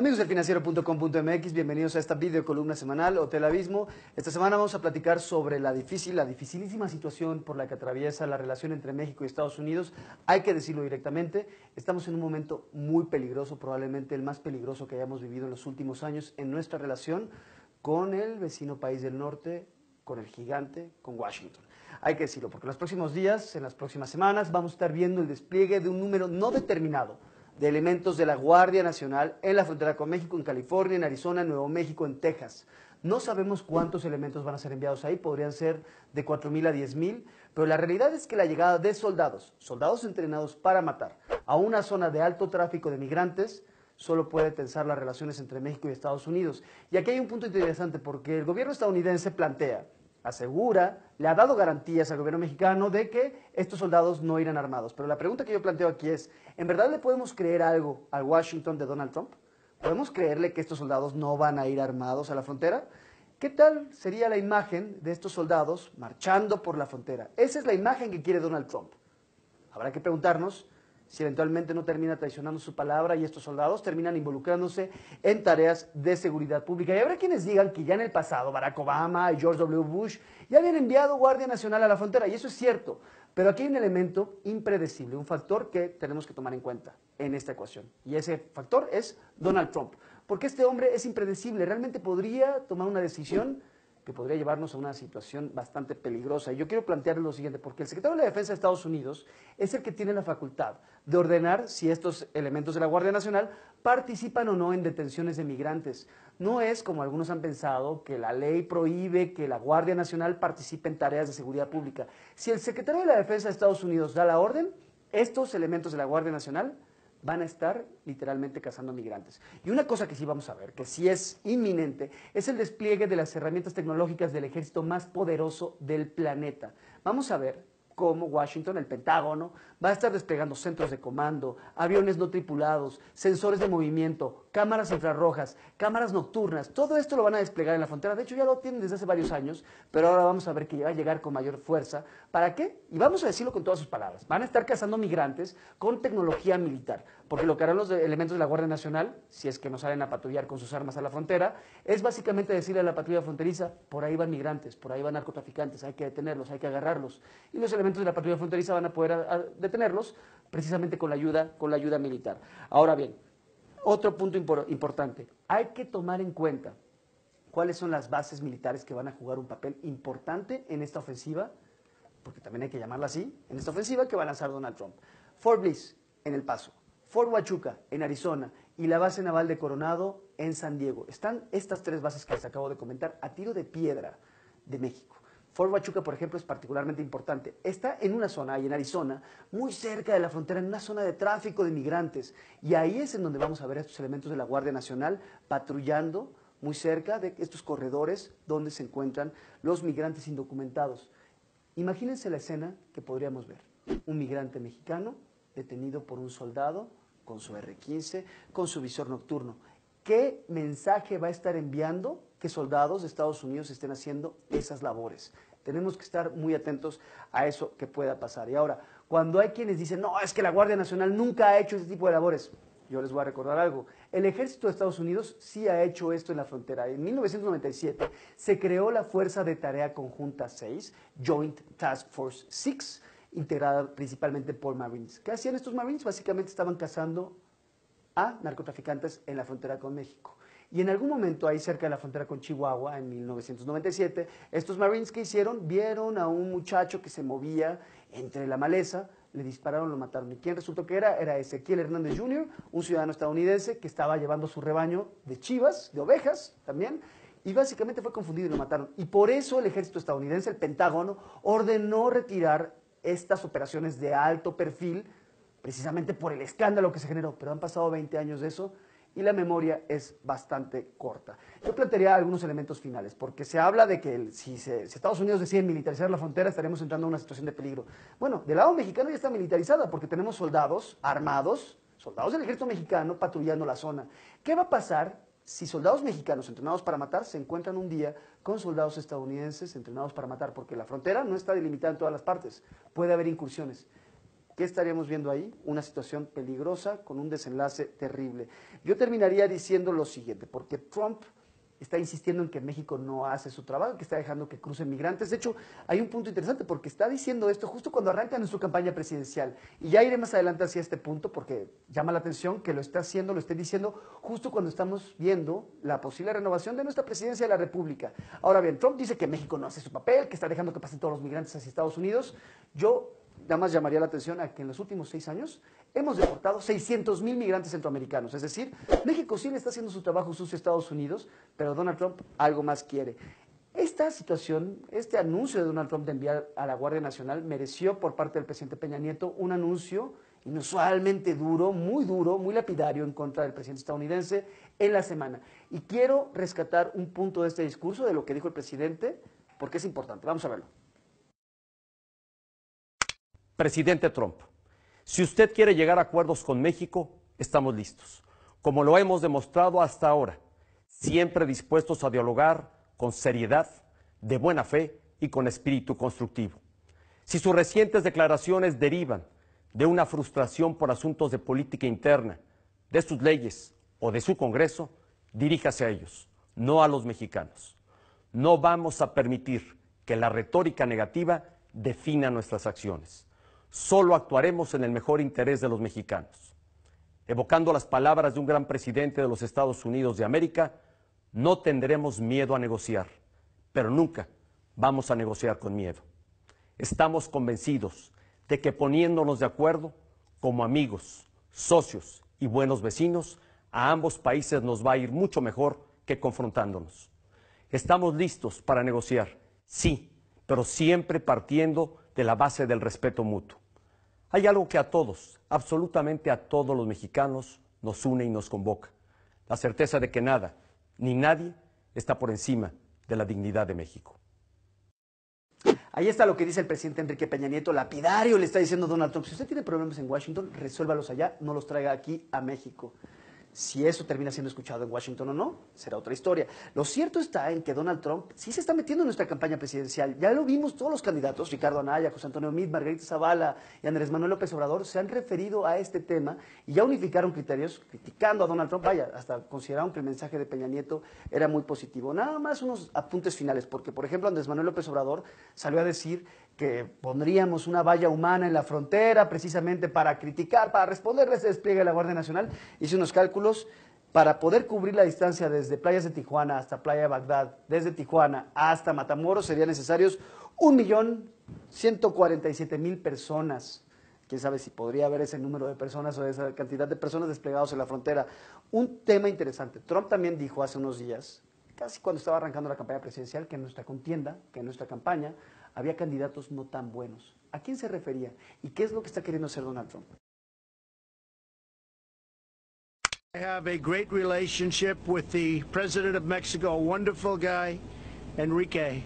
Amigos del financiero.com.mx, bienvenidos a esta videocolumna semanal Hotel Abismo. Esta semana vamos a platicar sobre la dificilísima situación por la que atraviesa la relación entre México y Estados Unidos. Hay que decirlo directamente, estamos en un momento muy peligroso, probablemente el más peligroso que hayamos vivido en los últimos años en nuestra relación con el vecino país del norte, con el gigante, con Washington. Hay que decirlo, porque en los próximos días, en las próximas semanas, vamos a estar viendo el despliegue de un número no determinado de elementos de la Guardia Nacional en la frontera con México, en California, en Arizona, en Nuevo México, en Texas. No sabemos cuántos elementos van a ser enviados ahí, podrían ser de 4,000 a 10,000, pero la realidad es que la llegada de soldados entrenados para matar, a una zona de alto tráfico de migrantes, solo puede tensar las relaciones entre México y Estados Unidos. Y aquí hay un punto interesante, porque el gobierno estadounidense plantea, asegura, le ha dado garantías al gobierno mexicano de que estos soldados no irán armados. Pero la pregunta que yo planteo aquí es, ¿en verdad le podemos creer algo al Washington de Donald Trump? ¿Podemos creerle que estos soldados no van a ir armados a la frontera? ¿Qué tal sería la imagen de estos soldados marchando por la frontera? Esa es la imagen que quiere Donald Trump. Habrá que preguntarnos si eventualmente no termina traicionando su palabra y estos soldados terminan involucrándose en tareas de seguridad pública. Y habrá quienes digan que ya en el pasado Barack Obama y George W. Bush ya habían enviado Guardia Nacional a la frontera, y eso es cierto, pero aquí hay un elemento impredecible, un factor que tenemos que tomar en cuenta en esta ecuación, y ese factor es Donald Trump, porque este hombre es impredecible, realmente podría tomar una decisión que podría llevarnos a una situación bastante peligrosa. Y yo quiero plantear lo siguiente, porque el secretario de la Defensa de Estados Unidos es el que tiene la facultad de ordenar si estos elementos de la Guardia Nacional participan o no en detenciones de migrantes. No es, como algunos han pensado, que la ley prohíbe que la Guardia Nacional participe en tareas de seguridad pública. Si el secretario de la Defensa de Estados Unidos da la orden, estos elementos de la Guardia Nacional van a estar literalmente cazando migrantes. Y una cosa que sí vamos a ver, que sí es inminente, es el despliegue de las herramientas tecnológicas del ejército más poderoso del planeta. Vamos a ver cómo Washington, el Pentágono, va a estar desplegando centros de comando, aviones no tripulados, sensores de movimiento, cámaras infrarrojas, cámaras nocturnas. Todo esto lo van a desplegar en la frontera. De hecho, ya lo tienen desde hace varios años, pero ahora vamos a ver que va a llegar con mayor fuerza. ¿Para qué? Y vamos a decirlo con todas sus palabras. Van a estar cazando migrantes con tecnología militar, porque lo que harán los elementos de la Guardia Nacional, si es que no salen a patrullar con sus armas a la frontera, es básicamente decirle a la patrulla fronteriza, por ahí van migrantes, por ahí van narcotraficantes, hay que detenerlos, hay que agarrarlos. Y los elementos de la patrulla fronteriza van a poder detenerlos precisamente con la ayuda militar. Ahora bien, otro punto importante, hay que tomar en cuenta cuáles son las bases militares que van a jugar un papel importante en esta ofensiva, porque también hay que llamarla así, en esta ofensiva que va a lanzar Donald Trump. Fort Bliss, en El Paso, Fort Huachuca, en Arizona, y la base naval de Coronado, en San Diego. Están estas tres bases que les acabo de comentar a tiro de piedra de México. Fort Huachuca, por ejemplo, es particularmente importante. Está en una zona, ahí en Arizona, muy cerca de la frontera, en una zona de tráfico de migrantes. Y ahí es en donde vamos a ver a estos elementos de la Guardia Nacional patrullando muy cerca de estos corredores donde se encuentran los migrantes indocumentados. Imagínense la escena que podríamos ver. Un migrante mexicano detenido por un soldado con su R-15, con su visor nocturno. ¿Qué mensaje va a estar enviando que soldados de Estados Unidos estén haciendo esas labores? Tenemos que estar muy atentos a eso que pueda pasar. Y ahora, cuando hay quienes dicen, no, es que la Guardia Nacional nunca ha hecho ese tipo de labores, yo les voy a recordar algo. El ejército de Estados Unidos sí ha hecho esto en la frontera. En 1997 se creó la Fuerza de Tarea Conjunta 6, Joint Task Force 6, integrada principalmente por Marines. ¿Qué hacían estos Marines? Básicamente estaban cazando a narcotraficantes en la frontera con México. Y en algún momento ahí cerca de la frontera con Chihuahua, en 1997, estos Marines, ¿qué hicieron? Vieron a un muchacho que se movía entre la maleza, le dispararon, lo mataron. ¿Y quién resultó que era? Era Ezequiel Hernández Jr., un ciudadano estadounidense que estaba llevando su rebaño de chivas, de ovejas también, y básicamente fue confundido y lo mataron. Y por eso el ejército estadounidense, el Pentágono, ordenó retirar estas operaciones de alto perfil, precisamente por el escándalo que se generó. Pero han pasado 20 años de eso y la memoria es bastante corta. Yo plantearía algunos elementos finales, porque se habla de que si Estados Unidos decide militarizar la frontera, estaremos entrando en una situación de peligro. Bueno, del lado mexicano ya está militarizada, porque tenemos soldados armados, soldados del ejército mexicano patrullando la zona. ¿Qué va a pasar si soldados mexicanos entrenados para matar se encuentran un día con soldados estadounidenses entrenados para matar? Porque la frontera no está delimitada en todas las partes, puede haber incursiones. ¿Qué estaríamos viendo ahí? Una situación peligrosa con un desenlace terrible. Yo terminaría diciendo lo siguiente, porque Trump está insistiendo en que México no hace su trabajo, que está dejando que crucen migrantes. De hecho, hay un punto interesante porque está diciendo esto justo cuando arranca nuestra campaña presidencial. Y ya iré más adelante hacia este punto porque llama la atención que lo está haciendo, lo esté diciendo justo cuando estamos viendo la posible renovación de nuestra presidencia de la República. Ahora bien, Trump dice que México no hace su papel, que está dejando que pasen todos los migrantes hacia Estados Unidos. Yo nada más llamaría la atención a que en los últimos 6 años hemos deportado 600,000 migrantes centroamericanos. Es decir, México sí le está haciendo su trabajo sucio a Estados Unidos, pero Donald Trump algo más quiere. Esta situación, este anuncio de Donald Trump de enviar a la Guardia Nacional mereció por parte del presidente Peña Nieto un anuncio inusualmente duro, muy lapidario en contra del presidente estadounidense en la semana. Y quiero rescatar un punto de este discurso, de lo que dijo el presidente, porque es importante. Vamos a verlo. Presidente Trump, si usted quiere llegar a acuerdos con México, estamos listos, como lo hemos demostrado hasta ahora, siempre dispuestos a dialogar con seriedad, de buena fe y con espíritu constructivo. Si sus recientes declaraciones derivan de una frustración por asuntos de política interna, de sus leyes o de su Congreso, diríjase a ellos, no a los mexicanos. No vamos a permitir que la retórica negativa defina nuestras acciones. Solo actuaremos en el mejor interés de los mexicanos. Evocando las palabras de un gran presidente de los Estados Unidos de América, no tendremos miedo a negociar, pero nunca vamos a negociar con miedo. Estamos convencidos de que poniéndonos de acuerdo, como amigos, socios y buenos vecinos, a ambos países nos va a ir mucho mejor que confrontándonos. Estamos listos para negociar, sí, pero siempre partiendo de la base del respeto mutuo. Hay algo que a todos, absolutamente a todos los mexicanos, nos une y nos convoca. La certeza de que nada, ni nadie, está por encima de la dignidad de México. Ahí está lo que dice el presidente Enrique Peña Nieto, lapidario, le está diciendo Donald Trump, si usted tiene problemas en Washington, resuélvalos allá, no los traiga aquí a México. Si eso termina siendo escuchado en Washington o no, será otra historia. Lo cierto está en que Donald Trump sí se está metiendo en nuestra campaña presidencial. Ya lo vimos, todos los candidatos, Ricardo Anaya, José Antonio Meade, Margarita Zavala y Andrés Manuel López Obrador, se han referido a este tema y ya unificaron criterios criticando a Donald Trump. Vaya, hasta consideraron que el mensaje de Peña Nieto era muy positivo. Nada más unos apuntes finales, porque por ejemplo Andrés Manuel López Obrador salió a decir que pondríamos una valla humana en la frontera precisamente para criticar, para responderle a ese despliegue de la Guardia Nacional. Hice unos cálculos para poder cubrir la distancia desde playas de Tijuana hasta Playa de Bagdad, desde Tijuana hasta Matamoros, serían necesarios 1,147,000 personas. Quién sabe si podría haber ese número de personas o esa cantidad de personas desplegados en la frontera. Un tema interesante. Trump también dijo hace unos días, casi cuando estaba arrancando la campaña presidencial, que en nuestra contienda, que en nuestra campaña, había candidatos no tan buenos. ¿A quién se refería? ¿Y qué es lo que está queriendo hacer Donald Trump? I have a great relationship with the President of Mexico, a wonderful guy, Enrique.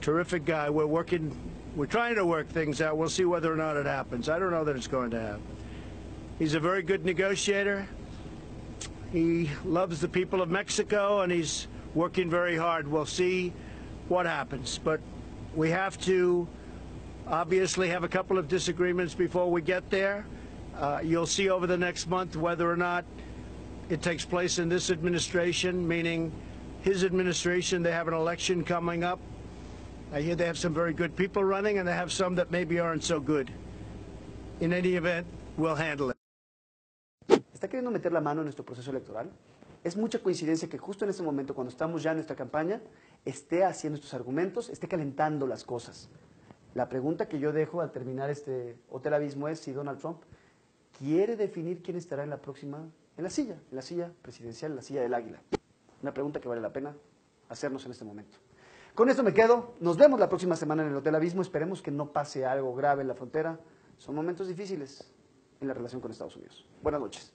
Terrific guy. We're trying to work things out. We'll see whether or not it happens. I don't know that it's going to happen. He's a very good negotiator. He loves the people of Mexico, and he's working very hard. We'll see what happens. But we have to obviously have a couple of disagreements before we get there. You'll see over the next month whether or not it takes place in this administration, meaning his administration. They have an election coming up. I hear they have some very good people running, and they have some that maybe aren't so good. In any event, we'll handle it. ¿Está queriendo meter la mano en nuestro proceso electoral? Es mucha coincidencia que justo en este momento, cuando estamos ya en nuestra campaña, esté haciendo estos argumentos, esté calentando las cosas. La pregunta que yo dejo al terminar este Hotel Abismo es si Donald Trump quiere definir quién estará en la próxima, en la silla presidencial, en la silla del águila. Una pregunta que vale la pena hacernos en este momento. Con esto me quedo. Nos vemos la próxima semana en el Hotel Abismo. Esperemos que no pase algo grave en la frontera. Son momentos difíciles en la relación con Estados Unidos. Buenas noches.